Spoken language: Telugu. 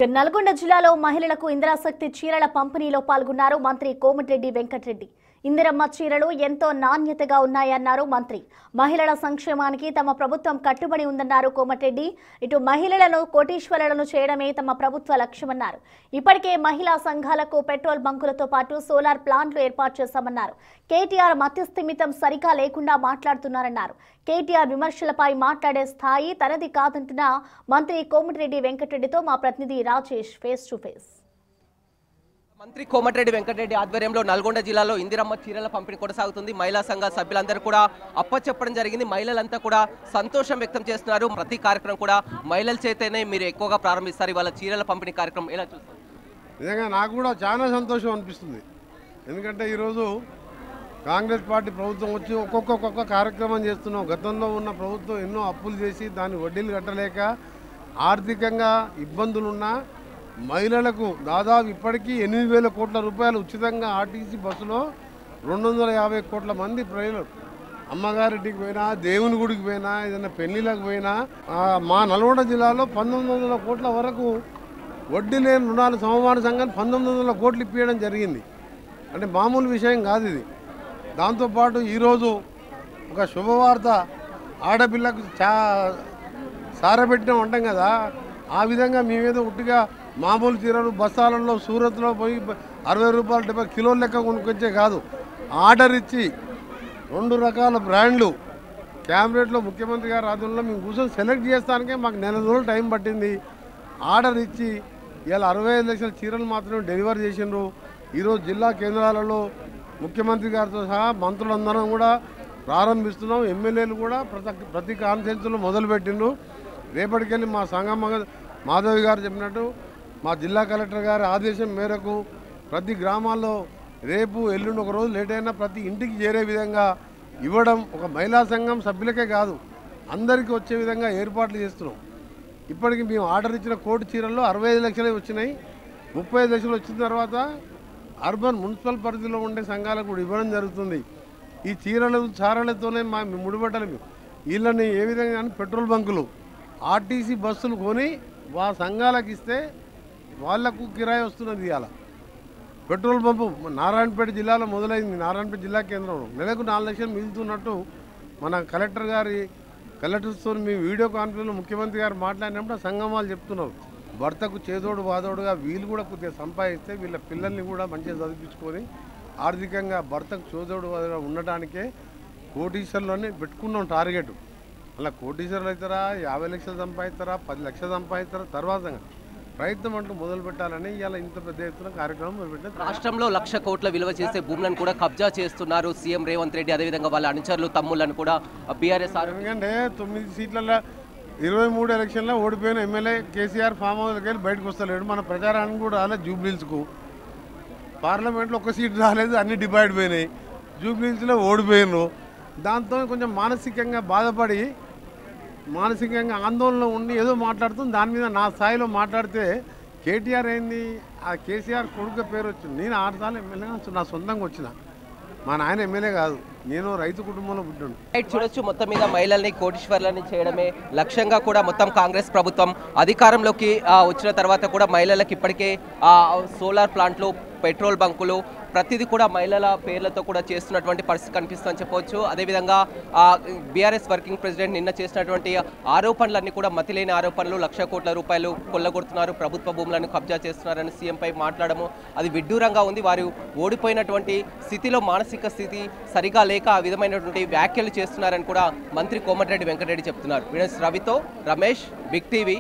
నల్గొండ జిల్లాలో మహిళలకు ఇందిరాశక్తి చీరల పంపిణీలో పాల్గొన్నారు మంత్రి కోమటిరెడ్డి వెంకటరెడ్డి. ఇందిరమ్మ చీరలు ఎంతో నాణ్యతగా ఉన్నాయన్నారు మంత్రి. మహిళల సంక్షేమానికి తమ ప్రభుత్వం కట్టుబడి ఉందన్నారు కోమటిరెడ్డి. ఇటు మహిళలను కోటీశ్వరులను చేయడమే తమ ప్రభుత్వ లక్ష్యమన్నారు. ఇప్పటికే మహిళా సంఘాలకు పెట్రోల్ బంకులతో పాటు సోలార్ ప్లాంట్లు ఏర్పాటు చేశామన్నారు. కేటీఆర్ మత్యస్థిమితం సరిగా లేకుండా మాట్లాడుతున్నారన్నారు. కేటీఆర్ విమర్శలపై మాట్లాడే స్థాయి తనది కాదంటున్న మంత్రి కోమటిరెడ్డి వెంకటరెడ్డితో మా ప్రతినిధి రాజేష్ ఫేస్ టు ఫేస్. మంత్రి కోమటిరెడ్డి వెంకటరెడ్డి ఆధ్వర్యంలో నల్గొండ జిల్లాలో ఇందిరమ్మ చీరల పంపిణీ కొనసాగుతుంది. మహిళా సంఘ సభ్యులందరూ కూడా అప్పచెప్పడం జరిగింది. మహిళలంతా కూడా సంతోషం వ్యక్తం చేస్తున్నారు. ప్రతి కార్యక్రమం కూడా మహిళల చేతనే మీరు ఎక్కువగా ప్రారంభిస్తారు. ఇవాళ చీరల పంపిణీ కార్యక్రమం ఎలా చూస్తారు? నిజంగా నాకు కూడా చాలా సంతోషం అనిపిస్తుంది. ఎందుకంటే ఈరోజు కాంగ్రెస్ పార్టీ ప్రభుత్వం వచ్చి ఒక్కొక్క కార్యక్రమం చేస్తున్నాం. గతంలో ఉన్న ప్రభుత్వం ఎన్నో అప్పులు చేసి దాని వడ్డీలు కట్టలేక ఆర్థికంగా ఇబ్బందులున్నా మహిళలకు దాదాపు ఇప్పటికీ 8,000 కోట్ల రూపాయలు ఉచితంగా ఆర్టీసీ బస్సులో 250 కోట్ల మంది ప్రజలు అమ్మగారింటికి పోయినా, దేవుని గుడికి పోయినా, ఏదైనా పెళ్లిళ్ళకి పోయినా మా నల్గొండ జిల్లాలో 1,900 కోట్ల వరకు వడ్డీ లేని రుణాలు సమమాన సంఘాన్ని 1,900 కోట్లు ఇప్పించడం జరిగింది. అంటే మామూలు విషయం కాదు ఇది. దాంతోపాటు ఈరోజు ఒక శుభవార్త, ఆడపిల్లకు సారబెట్టిన ఉంటాం కదా, ఆ విధంగా మేమేదో ఉట్టిగా మామూలు చీరలు బస్తాలలో సూరత్లో పోయి 60 రూపాయలు 70 కిలోల లెక్క కొనుక్కొచ్చే కాదు, ఆర్డర్ ఇచ్చి 2 రకాల బ్రాండ్లు క్యాబినెట్లో ముఖ్యమంత్రి గారి ఆధ్వర్యంలో మేము కూర్చొని సెలెక్ట్ చేస్తానికే మాకు 4 రోజులు టైం పట్టింది. ఆర్డర్ ఇచ్చి ఇలా 65 లక్షల చీరలు మాత్రమే డెలివరీ చేసిండ్రు. ఈరోజు జిల్లా కేంద్రాలలో ముఖ్యమంత్రి గారితో సహా మంత్రులందరం కూడా ప్రారంభిస్తున్నాం. ఎమ్మెల్యేలు కూడా ప్రతి కాన్ఫరెన్స్లో మొదలుపెట్టిండ్రు. రేపటికెళ్ళి మా సంఘం మాధవి గారు చెప్పినట్టు మా జిల్లా కలెక్టర్ గారి ఆదేశం మేరకు ప్రతి గ్రామాల్లో రేపు ఎల్లుండి ఒక రోజు లేట్ అయినా ప్రతి ఇంటికి చేరే విధంగా ఇవ్వడం, ఒక మహిళా సంఘం సభ్యులకే కాదు అందరికీ వచ్చే విధంగా ఏర్పాట్లు చేస్తున్నాం. ఇప్పటికి మేము ఆర్డర్ ఇచ్చిన కోటి చీరల్లో 65 లక్షలే వచ్చినాయి. 35 లక్షలు వచ్చిన తర్వాత అర్బన్ మున్సిపల్ పరిధిలో ఉండే సంఘాలకు కూడా ఇవ్వడం జరుగుతుంది. ఈ చీరలు చారలతోనే మా ముడిబట్టలు వీళ్ళని ఏ విధంగా పెట్రోల్ బంకులు ఆర్టీసీ బస్సులు కొని సంఘాలకు ఇస్తే వాళ్లకు కిరాయి వస్తున్నది. ఇవాళ పెట్రోల్ పంపు నారాయణపేట జిల్లాలో మొదలైంది. నారాయణపేట జిల్లా కేంద్రంలో నెలకు 4 లక్షలు మిగులుతున్నట్టు మన కలెక్టర్స్తో మేము వీడియో కాన్ఫరెన్స్లో ముఖ్యమంత్రి గారు మాట్లాడినప్పుడు సంఘం వాళ్ళు చెప్తున్నారు, భర్తకు చేదోడు వాదోడుగా వీళ్ళు కూడా కొద్దిగా సంపాదిస్తే వీళ్ళ పిల్లల్ని కూడా మంచిగా చదివించుకొని ఆర్థికంగా భర్తకు చేదోడు వాదోడుగా ఉండటానికే కోటీశ్వరులని పెట్టుకున్నాం టార్గెట్. అలా కోటీశ్వరులు అవుతారా, 50 లక్షలు సంపాదిస్తారా, 10 లక్షలు సంపాదిస్తారా, తర్వాత ప్రయత్నం అంటూ మొదలు పెట్టాలని ఇలా ఇంత పెద్ద ఎత్తున కార్యక్రమం మొదలుపెట్టారు. రాష్ట్రంలో 1,00,000 కోట్ల విలువ చేసే భూములను కూడా కబ్జా చేస్తున్నారు సీఎం రేవంత్ రెడ్డి. అదేవిధంగా వాళ్ళ అనుచరులు తమ్ముళ్లను కూడా బీఆర్ఎస్. ఎందుకంటే 9 సీట్లలో 23 ఎలక్షన్లో ఓడిపోయిన ఎమ్మెల్యే కేసీఆర్ ఫామ్ హౌస్కి వెళ్ళి బయటకు వస్తలేడు. మన ప్రచారానికి కూడా రాలేదు. జూబ్లీహిల్స్కు పార్లమెంట్లో 1 సీట్ రాలేదు, అన్ని డివైడ్ పోయినాయి. జూబ్లీహిల్స్లో ఓడిపోయినారు. దాంతో కొంచెం మానసికంగా బాధపడి మానసికంగా ఆందోళనలో ఉండి ఏదో మాట్లాడుతుంది. దాని మీద నా స్థాయిలో మాట్లాడితే కేటీఆర్ ఏంది, ఆ కేసీఆర్ కొడుకు పేరు వచ్చింది. నేను 6 సార్లు ఎమ్మెల్యే నా సొంతంగా వచ్చిన. మా నాయన ఎమ్మెల్యే కాదు, నేను రైతు కుటుంబంలో పుట్టాను. చూడొచ్చు, మొత్తం మీద మహిళల్ని కోటీశ్వర్లని చేయడమే లక్ష్యంగా కూడా మొత్తం కాంగ్రెస్ ప్రభుత్వం అధికారంలోకి వచ్చిన తర్వాత కూడా మహిళలకు ఇప్పటికే సోలార్ ప్లాంట్లు, పెట్రోల్ బంకులు ప్రతిదీ కూడా మహిళల పేర్లతో కూడా చేస్తున్నటువంటి పరిస్థితి కనిపిస్తుందని చెప్పవచ్చు. అదేవిధంగా బీఆర్ఎస్ వర్కింగ్ ప్రెసిడెంట్ నిన్న చేసినటువంటి ఆరోపణలన్నీ కూడా మతిలేని ఆరోపణలు. 1,00,000 కోట్ల రూపాయలు కొల్లగొడుతున్నారు, ప్రభుత్వ భూములను కబ్జా చేస్తున్నారని సీఎంపై మాట్లాడము అది విడ్డూరంగా ఉంది. వారు ఓడిపోయినటువంటి స్థితిలో మానసిక స్థితి సరిగా లేక ఆ విధమైనటువంటి వ్యాఖ్యలు చేస్తున్నారని కూడా మంత్రి కోమటిరెడ్డి వెంకటరెడ్డి చెప్తున్నారు. రవితో రమేష్, బిగ్ టీవీ.